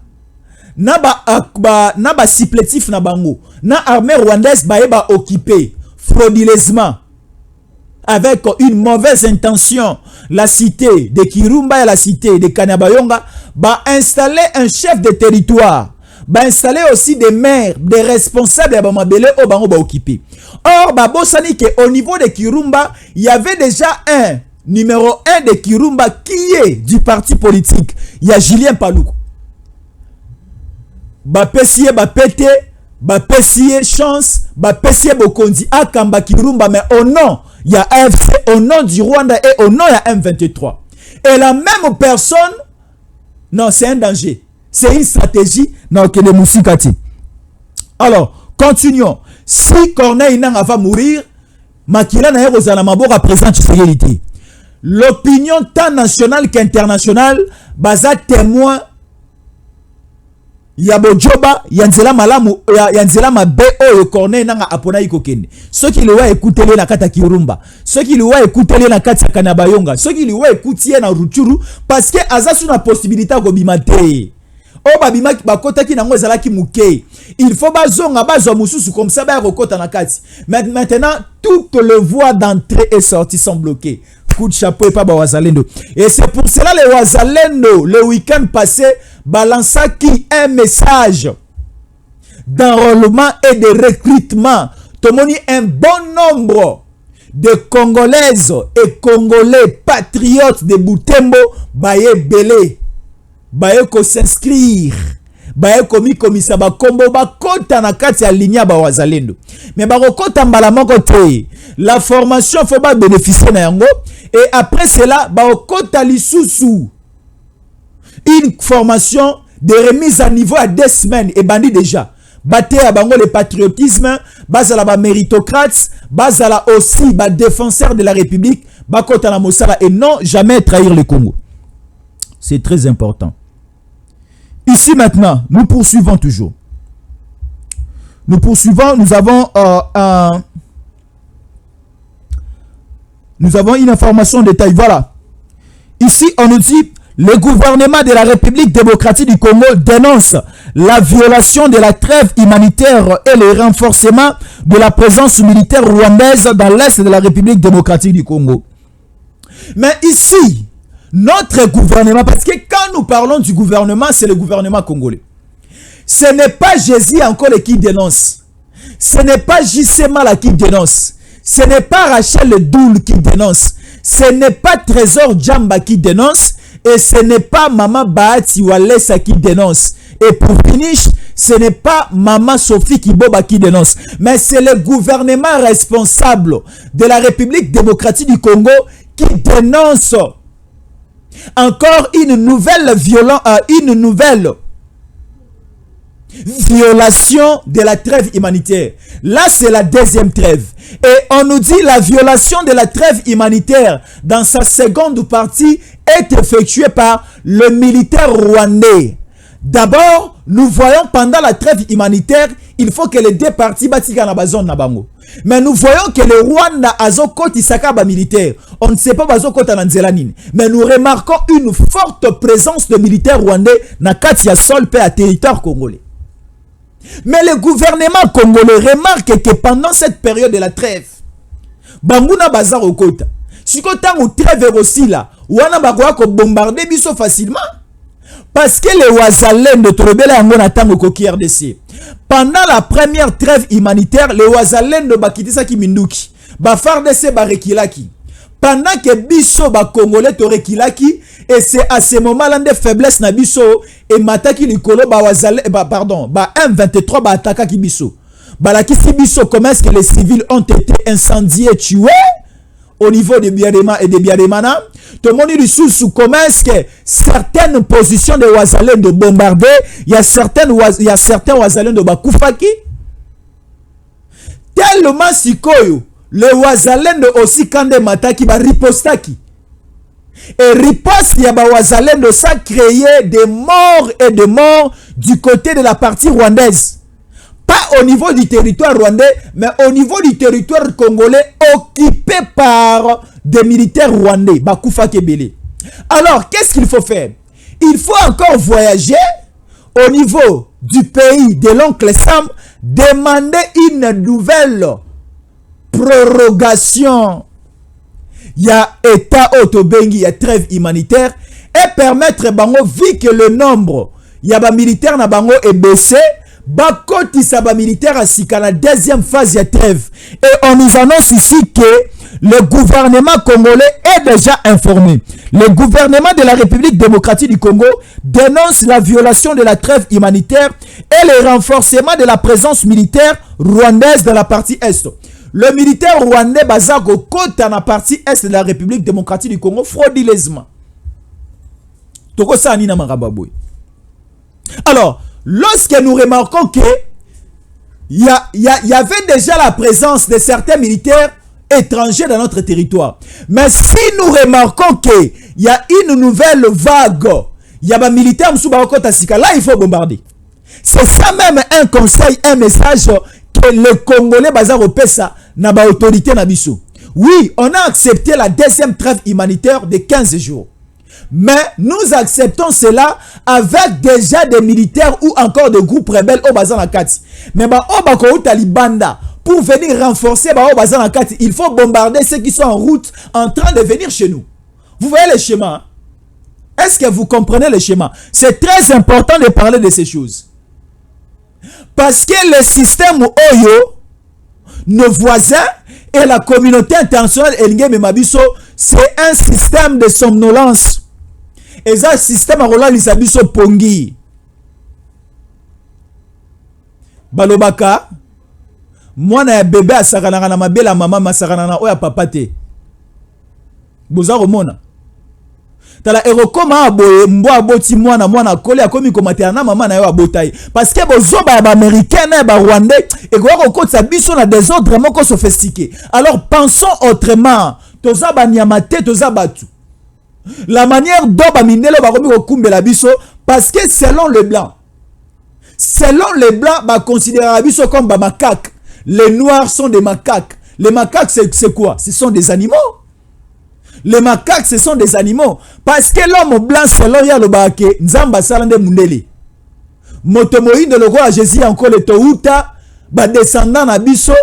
na ba supplétif na bango, na armée rwandaise ba occupé frauduleusement avec une mauvaise intention la cité de Kirumba et la cité de Kanyabayonga, ba installer un chef de territoire, ba installer aussi des maires, des responsables ba mabele au bango ba occupé. Or ba bosani que au niveau de Kirumba, il y avait déjà un numéro 1 de Kirumba qui est du parti politique. Il y a Julien Paluku. Ba pesier ba pété, ba pesier chance, ba pesier bokondi akamba Kirumba, mais au nom il y a AFC, au nom du Rwanda et au nom il y a M23. Et la même personne, non, c'est un danger. C'est une stratégie, non, que les Moussikati. Alors, continuons. Si Corneille Nangaa va mourir, Makila na Rozana Mabora présente sécurité. L'opinion tant nationale qu'internationale, baza témoin, Yabojoba, Yanzela Malamu, Yanzela Mabe, Oyo Corneille Nangaa apona ikokende. Ceux qui le voient écouter les nakata Kirumba, ceux qui le voient écouter les nakata Kanyabayonga, ceux qui le voient écouter na Rutshuru, parce que Azasu na possibilité de bimate. Oh babima bakota ki nango ezalaki muke. Il faut bazonga bazwa mususu comme ça ba rekota na kati. Maintenant toutes les voies d'entrée et sortie sont bloquées. Coup de chapeau et pas Wazalendo. Et c'est pour cela les Wazalendo le week-end passé balança qui un message d'enrôlement et de recrutement. Tomoni un bon nombre de Congolaises et Congolais patriotes de Butembo baye belé. baye ko s'inscrire, baye komi komisa ba kombo ba kota na kati ya linia ba wazalendo. Mais ba kota mbala moko te. La formation faut pas bénéficier na yango et après cela ba kota lisusu. Une formation de remise à niveau à 2 semaines et bandi déjà. Baté à bango le patriotisme, bazala ba méritocrates, bazala aussi ba défenseur de la République, ba kota na mosala et non jamais trahir le Congo. C'est très important. Ici maintenant, nous poursuivons toujours. Nous poursuivons, nous avons une information de détail. Voilà. Ici, on nous dit, le gouvernement de la République démocratique du Congo dénonce la violation de la trêve humanitaire et le renforcement de la présence militaire rwandaise dans l'est de la République démocratique du Congo. Mais ici, notre gouvernement, parce que quand nous parlons du gouvernement, c'est le gouvernement congolais. Ce n'est pas Jésus encore qui dénonce. Ce n'est pas J.C. Mala qui dénonce. Ce n'est pas Rachel Doul qui dénonce. Ce n'est pas Trésor Djamba qui dénonce. Et ce n'est pas Maman Bahati Walesa qui dénonce. Et pour finir, ce n'est pas Maman Sophie Kiboba qui dénonce. Mais c'est le gouvernement responsable de la République démocratique du Congo qui dénonce encore une nouvelle violation de la trêve humanitaire. Là, c'est la deuxième trêve. Et on nous dit la violation de la trêve humanitaire dans sa seconde partie est effectuée par le militaire rwandais. D'abord, nous voyons pendant la trêve humanitaire, il faut que les deux parties bâtissent dans zone nabango. Mais nous voyons que le Rwanda a zokoti sakaba militaire. On ne sait pas bazokota na nzelanine. Mais nous remarquons une forte présence de militaires rwandais na kati ya sol pe à territoire congolais. Mais le gouvernement congolais remarque que pendant cette période de la trêve, banguna bazar okota. Siko tango trêve aussi là, wana bagoya ko bombarder biso facilement. Parce que les Wazalendo Torobela yango na tango koki RDC. Pendant la première trêve humanitaire, les Wazalendo bakitisa ki minduki. Ba FARDC ba rekilaki. Pendant que biso ba Congolais to rekilaki, et c'est à ce moment-là de faiblesse na biso et mataki likolo ba ba M23 ba ataka ki biso. Ba la ki biso comment est-ce que les civils ont été incendiés, tués au niveau de Biarema et de Biaremana. Tout le monde dit sous comment est-ce que certaines positions de Wazalendo bombardées, il y a certains Wazalendo bakufaki. Tellement sikoyo, le Wazalendo aussi kande mataki ba ripostaki. Et riposte ya ba Wazalendo ça créé des morts et des morts du côté de la partie rwandaise. Pas au niveau du territoire rwandais, mais au niveau du territoire congolais occupé par des militaires rwandais. Bakoufa Kebele. Alors, qu'est-ce qu'il faut faire? Il faut encore voyager au niveau du pays de l'oncle Sam, demander une nouvelle prorogation. Il y a État Otobengi, il y a trêve humanitaire, et permettre bango, vu que le nombre, il y a des militaires na bango est baissé, bakoti saba militaire à Sika, la deuxième phase de trêve. Et on nous annonce ici que le gouvernement congolais est déjà informé. Le gouvernement de la République démocratique du Congo dénonce la violation de la trêve humanitaire et le renforcement de la présence militaire rwandaise dans la partie Est. Le militaire rwandais Bazako côte dans la partie Est de la République démocratique du Congo frauduleusement. Alors, lorsque nous remarquons que il y avait déjà la présence de certains militaires étrangers dans notre territoire, mais si nous remarquons qu'il y a une nouvelle vague, il y a des militaires là, il faut bombarder. C'est ça même un conseil, un message que le Congolais bazar au PESA n'a pas autorité na biso. Oui, on a accepté la deuxième trêve humanitaire de 15 jours. Mais nous acceptons cela avec déjà des militaires ou encore des groupes rebelles au Bazan Akati. Mais au Talibanda, pour venir renforcer au Bazan Akati, il faut bombarder ceux qui sont en route en train de venir chez nous. Vous voyez le schéma? Est-ce que vous comprenez le schéma? C'est très important de parler de ces choses. Parce que le système Oyo, nos voisins et la communauté internationale, c'est un système de somnolence. Et ça système à rola lisabiso pongi. Balobaka mwana ya bébé asakana na mabela mama masakana na oya papa te. Boza romona. Tala erokoma aboye mbo aboti mwana kole akomi komatela na mama na yo abotai parce que bozoba ba américain na ba rwandais et ko kokotsa biso na désordre moko sophistiqué. Alors pensons autrement. Toza ba nyamate toza batu. La manière dont ba mindelo ba komi kokumbela biso parce que selon les blancs ba considèrent biso comme ba macaques. Les noirs sont des macaques. Les macaques c'est quoi? Ce sont des animaux. Les macaques, ce sont des animaux. Parce que l'homme blanc, selon Yalobake, Nzamba Salande Mundele. Motomoïne de roi Jésus encore le Touta, descendant Nabiso,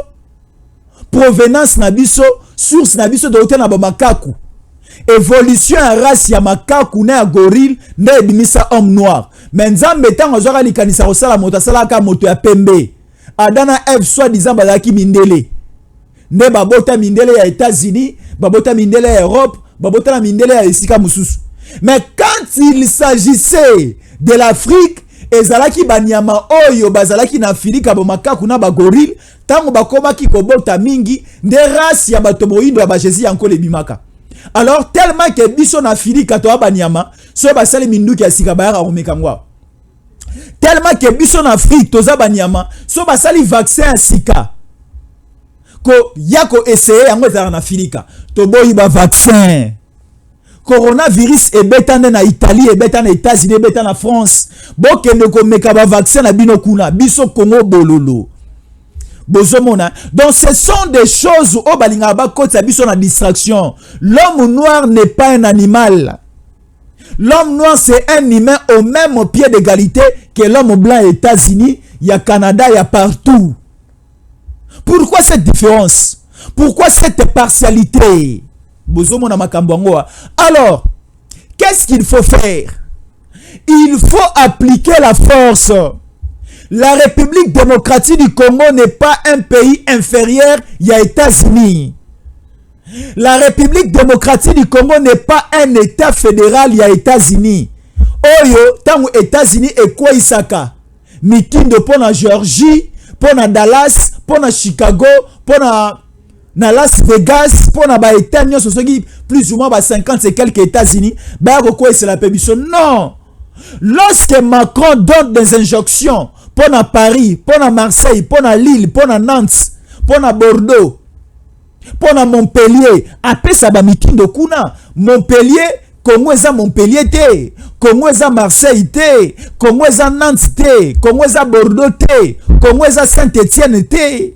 provenance Nabiso, source Nabiso de l'hôtel Nabamakaku. Évolution en race ya makaku na gorille, na ebimisa homme noir. Mais Nzambe tango zora likanisa osala motasala ka moto ya pembe. Adana Eve soit disant bazaki mindele. Ne babota mindele ya États-Unis, babota mindele ya Europe, babota mindele ya esika mususu. Mais quand il s'agissait de l'Afrique, ezalaki banyama oyo bazalaki na Afrika bomakaku na bagorille, tango bakomaki kobota mingi, nde race ya batomoindo ya bajezi yanko le bimaka. Alors tellement que biso na Afrika to banyama, so basali minduki ya sika bayaka omekangwa. Tellement que biso na Afrique toza banyama, so basali vaccin ya sika. Ko yako essayer yango ezala na Afrika to boyi ba vaccin coronavirus ebetane na Italie ebetane na États-Unis ebetane na France bokende ko meka ba vaccin na bino kuna biso Congo bololo bozomona. Donc ce sont des choses au balinga ba kota biso na distraction. L'homme noir n'est pas un animal. L'homme noir c'est un humain au même pied d'égalité que l'homme blanc aux États-Unis, il y a Canada, il y a partout. Pourquoi cette différence? Pourquoi cette partialité? Alors, qu'est-ce qu'il faut faire? Il faut appliquer la force. La République démocratique du Congo n'est pas un pays inférieur aux États-Unis. La République démocratique du Congo n'est pas un État fédéral aux États-Unis. Oyo, tango États-Unis et quoi Isaka? Mikindo pour la Géorgie, pour na Dallas, pour na Chicago, pour na Las Vegas, pour na ba États unis plus ou moins 50 et quelques États-Unis, bah quoi c'est la permission? Non. Lorsque Macron donne des injonctions pour na Paris, pour na Marseille, pour na Lille, pour na Nantes, pour na Bordeaux, pour na Montpellier, après ça ba mikindo kuna Montpellier, Congo eza Montpellier te, Congo eza Marseille te, Congo eza Nantes te, Congo eza Bordeaux te, Congo eza Saint-Étienne te,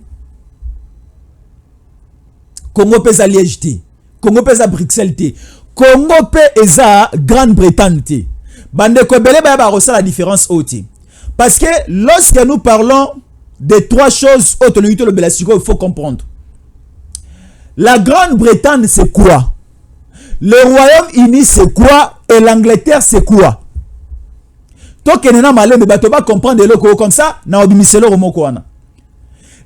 Congo pesa Liège te, Congo pesa Bruxelles te, Congo pesa Grande-Bretagne te. Bande kobele ba ba la différence oti. Parce que lorsque nous parlons de trois choses autonomie le belasiko, il faut comprendre. La Grande-Bretagne c'est quoi? Le Royaume-Uni c'est quoi? Et l'Angleterre c'est quoi? Donc il ne va pas comprendre comme ça.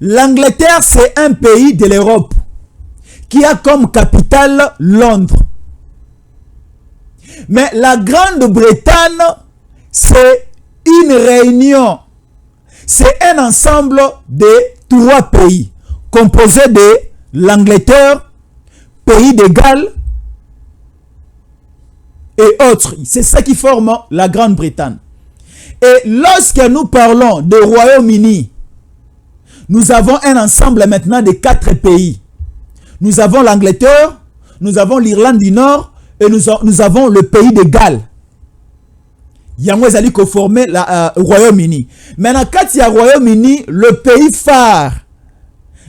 L'Angleterre c'est un pays de l'Europe qui a comme capitale Londres. Mais la Grande-Bretagne c'est une réunion. C'est un ensemble de trois pays composés de l'Angleterre, pays de Galles et autres. C'est ça qui forme la Grande-Bretagne. Et lorsque nous parlons de Royaume-Uni, nous avons un ensemble maintenant de 4 pays. Nous avons l'Angleterre, nous avons l'Irlande du Nord et nous avons le pays de Galles. Yango ezali ko former la Royaume-Uni. Maintenant quand il y a Royaume-Uni, le pays phare,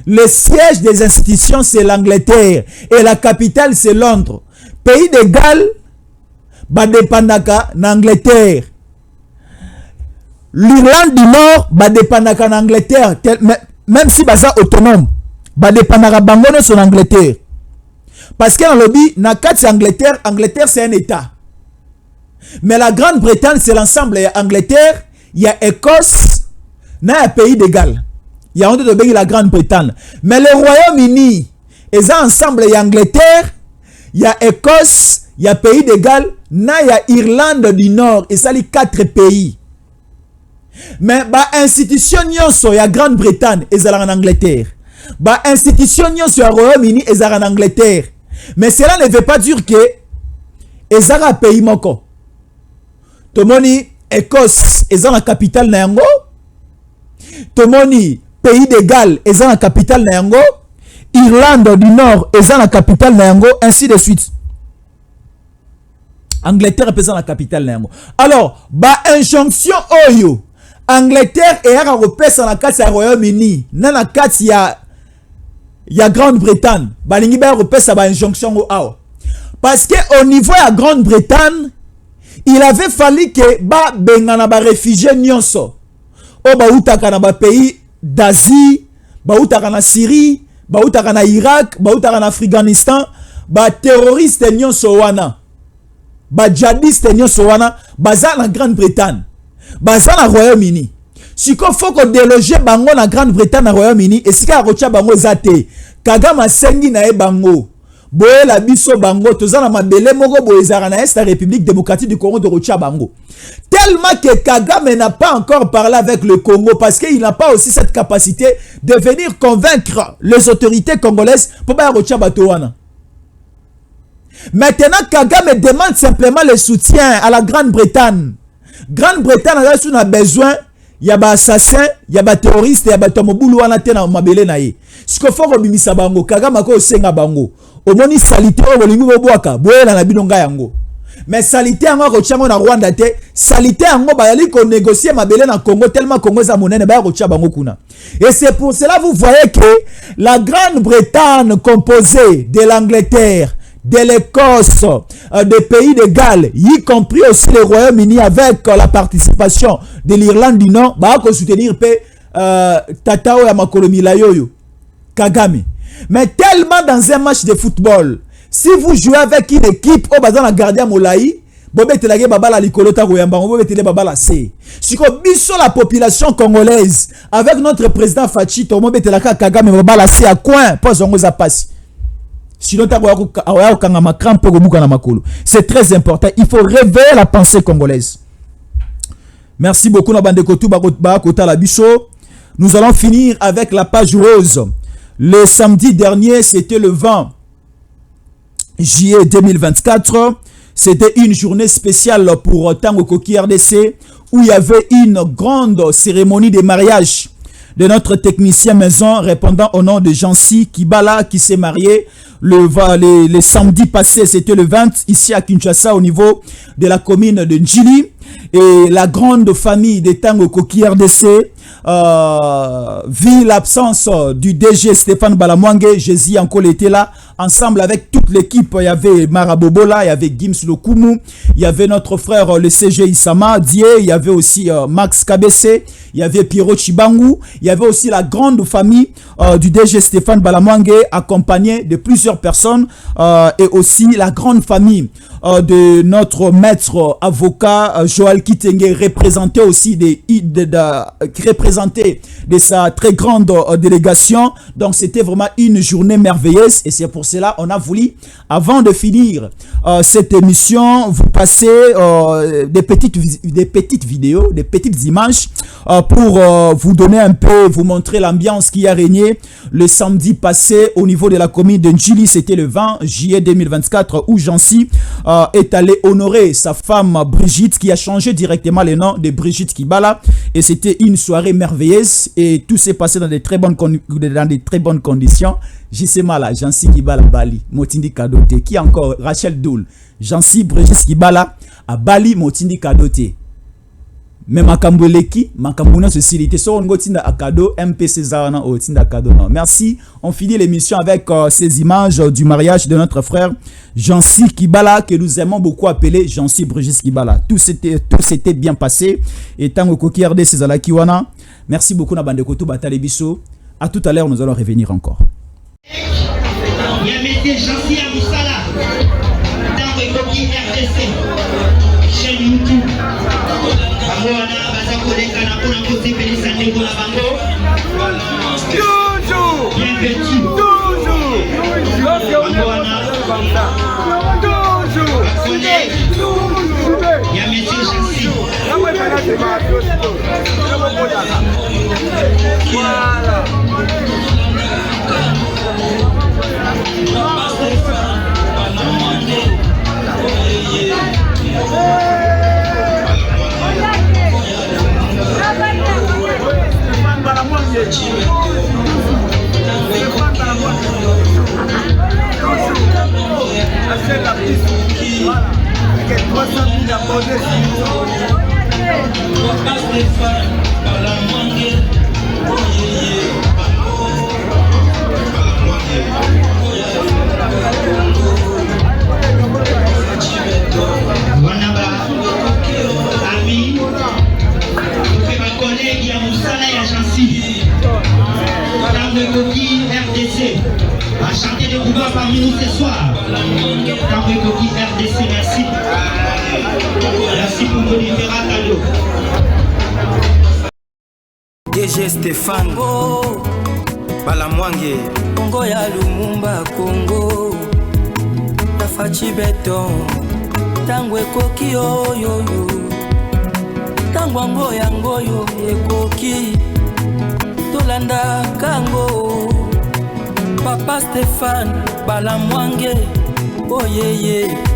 le siège des institutions c'est l'Angleterre et la capitale c'est Londres. Pays de Galles badepandaka na Angleterre. L'Irlande du Nord badepandaka na Angleterre, même si baza autonome badepandaka bangono sur l'Angleterre. Parce que dans le lobby na kati Angleterre, Angleterre c'est un état. Mais la Grande-Bretagne c'est l'ensemble. Il y a Angleterre, il y a Écosse, il y a pays de Galles. Il y a honte de béni la Grande-Bretagne. Mais le Royaume-Uni, ils ont ensemble, il y a Angleterre, il y a Écosse, il il y a pays de Galles, il y a Irlande du Nord, et ça les 4 pays. Mais ba institution il y a Grande-Bretagne, et ça en Angleterre. Ba institution il y a Royaume-Uni, et ça en Angleterre. Mais cela ne veut pas dire que et ça a pays moko. Tomoni Écosse, et ça la capitale Nayango. Tomoni pays de Galles, et ça la capitale Nayango. Irlande du Nord, et ça la capitale Nayango, ainsi de suite. Angleterre est la capitale Nayango. Alors, ba injonction oyo. Angleterre et à repès dans la carte du Royaume-Uni. Dans la carte il y a Grande-Bretagne. Balingi ba repès à ba injonction au ao. Parce que au niveau de la Grande-Bretagne, il avait fallu que ba bengana ba réfugiés nyonso. O ba utaka na ba pays d'Asie, ba utaka na Syrie, ba utaka na Irak, ba utaka na Afghanistan, ba terroristes nyonso wana. Ba djihadistes nyonso wana, baza na Grande-Bretagne. Baza na Royaume-Uni. Si ko faut ko déloger bango na Grande-Bretagne na Royaume-Uni et si ka rocha bango ezate. Kagama sengi na e bango. Boye la biso bango toza na mabele moko boye ezara na Est République démocratique du Congo de rocha bango. Tellement que Kagame n'a pas encore parlé avec le Congo parce qu'il n'a pas aussi cette capacité de venir convaincre les autorités congolaises pour ba rocha bato wana. Maintenant Kagame demande simplement le soutien à la Grande-Bretagne. Grande-Bretagne a besoin, il y a des assassins, il y a des terroristes, il y a des tomobulu wana te na mabele na ye. Siko foko bimisa bango, Kagame ko senga bango. Omoni salite o bolingi boboaka, boyela na binonga yango. Mais salite yango ko tchango na Rwanda te, salite yango bayali ko négocier mabele na Congo tellement Congo za monene ba ko tcha bango kuna. Et c'est pour cela vous voyez que la Grande-Bretagne composée de l'Angleterre, de l'Écosse, des pays de Galles, y compris aussi le Royaume-Uni avec la participation de l'Irlande du Nord, bah qu'on soutenir Tatao ya makolomi la yoyo Kagame. Mais tellement dans un match de football, si vous jouez avec une équipe au bazan la gardien Molaï, bobé telage babala likolota royamba, bobé tele babala c'est. Si ko biso la population congolaise avec notre président Fachi, to bobé telaka Kagame babala c'est à coin, pas on za passe. Sinon, c'est très important. Il faut réveiller la pensée congolaise. Merci beaucoup. Nous allons finir avec la page rose. Le samedi dernier, c'était le 20 juillet 2024. C'était une journée spéciale pour Tango Koki RDC où il y avait une grande cérémonie de mariage de notre technicien maison répondant au nom de Jancy Kibala qui s'est marié le samedi passé, c'était le 20 ici à Kinshasa au niveau de la commune de Njili. Et la grande famille des Tango Koki RDC vit l'absence du DG Stéphane Balamwange. Jésus encore était là ensemble avec toute l'équipe. Il y avait Marabobola, il y avait Gims Lokumu, il y avait notre frère le CG Isama Die, il y avait aussi Max Kabese, il y avait Pierrot Chibangu, il y avait aussi la grande famille du DG Stéphane Balamwange accompagné de plusieurs personnes et aussi la grande famille de notre maître avocat Joël Kitenge représenté aussi représenté de sa très grande délégation. Donc c'était vraiment une journée merveilleuse et c'est pour cela on a voulu avant de finir cette émission vous passer des petites vidéos, des petites images pour vous donner un peu, vous montrer l'ambiance qui a régné le samedi passé au niveau de la commune de Njili. C'était le 20 juillet 2024 où Jancy est allé honorer sa femme Brigitte qui a changé directement le nom de Brigitte Kibala et c'était une soirée merveilleuse et tout s'est passé dans de très bonnes conditions. J'sais mal Jancy Kibala Bali Motindi Kadote qui encore Rachel Doul Jancy Brigitte Kibala à Bali Motindi Kadote. Mais Makambuleki, Makambuna société so on gotinda akado MPC Zarana otinda kado. Merci. On finit l'émission avec ces images du mariage de notre frère Jancy Kibala que nous aimons beaucoup appeler Jancy Brigitte Kibala. Tout s'était bien passé et Tango Koki RDC Zalaki wana. Merci beaucoup na bande koto batale biso. À tout à l'heure nous allons revenir encore. Yamete Jancy Amoussala. Tango Koki RDC. Chez YouTube. Toujours. Bien vêtu. Toujours. Lorsqu'on est comme ça. Toujours. RDC a chanté de pouvoir parmi nous ce soir. Tanguy Koki RDC, merci. Merci pour vos différents cadeaux. DG Stéphane Balamwange Congo ya Lumumba Congo Tafachi Beton Tango ekoki oyoyo Tango ngoya ngoyo ekoki Tolanda kango Papa Stéphane Balamwange Oyeye